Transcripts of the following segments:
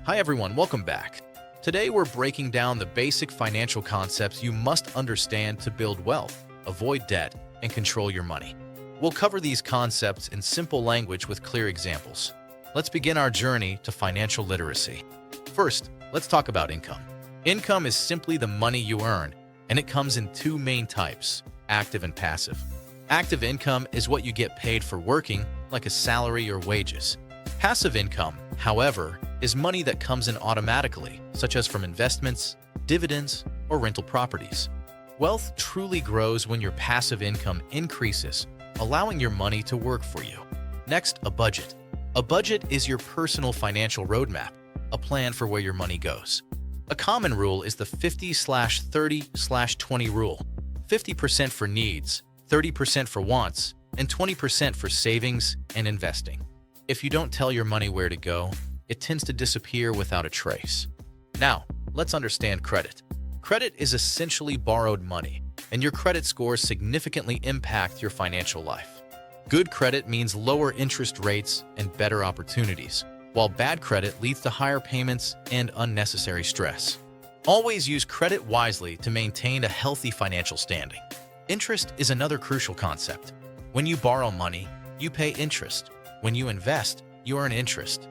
Hi everyone, welcome back. Today we're breaking down the basic financial concepts you must understand to build wealth, avoid debt, and control your money. We'll cover these concepts in simple language with clear examples. Let's begin our journey to financial literacy. First, let's talk about income. Income is simply the money you earn, and it comes in two main types, active and passive. Active income is what you get paid for working, like a salary or wages. Passive income, however, is money that comes in automatically, such as from investments, dividends, or rental properties. Wealth truly grows when your passive income increases, allowing your money to work for you. Next, a budget. A budget is your personal financial roadmap, a plan for where your money goes. A common rule is the 50/30/20 rule. 50% for needs, 30% for wants, and 20% for savings and investing. If you don't tell your money where to go, it tends to disappear without a trace. Now, let's understand credit. Credit is essentially borrowed money, and your credit scores significantly impact your financial life. Good credit means lower interest rates and better opportunities, while bad credit leads to higher payments and unnecessary stress. Always use credit wisely to maintain a healthy financial standing. Interest is another crucial concept. When you borrow money, you pay interest. When you invest, you earn interest.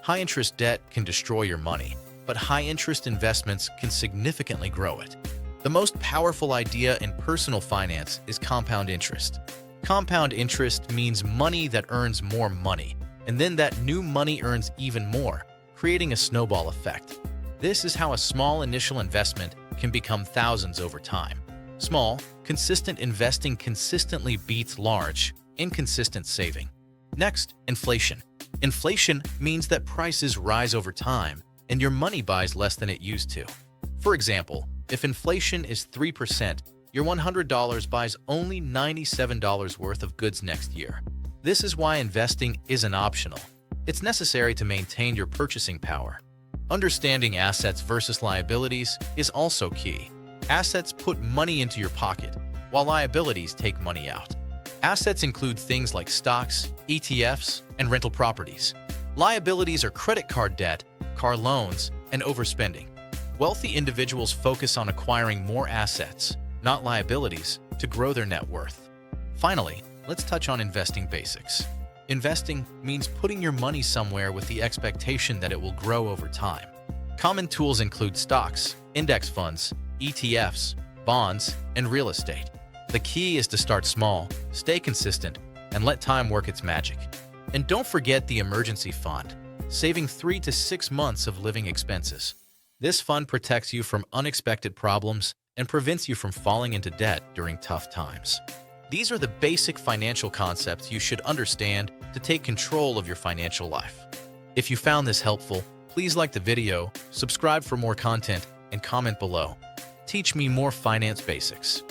High-interest debt can destroy your money, but high-interest investments can significantly grow it. The most powerful idea in personal finance is compound interest. Compound interest means money that earns more money, and then that new money earns even more, creating a snowball effect. This is how a small initial investment can become thousands over time. Small, consistent investing consistently beats large, inconsistent saving. Next, inflation. Inflation means that prices rise over time and your money buys less than it used to. For example, if inflation is 3%, your $100 buys only $97 worth of goods next year. This is why investing isn't optional. It's necessary to maintain your purchasing power. Understanding assets versus liabilities is also key. Assets put money into your pocket, while liabilities take money out. Assets include things like stocks, ETFs, and rental properties. Liabilities are credit card debt, car loans, and overspending. Wealthy individuals focus on acquiring more assets, not liabilities, to grow their net worth. Finally, let's touch on investing basics. Investing means putting your money somewhere with the expectation that it will grow over time. Common tools include stocks, index funds, ETFs, bonds, and real estate. The key is to start small, stay consistent, and let time work its magic. And don't forget the emergency fund, saving 3 to 6 months of living expenses. This fund protects you from unexpected problems and prevents you from falling into debt during tough times. These are the basic financial concepts you should understand to take control of your financial life. If you found this helpful, please like the video, subscribe for more content, and comment below. Teach me more finance basics.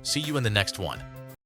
See you in the next one.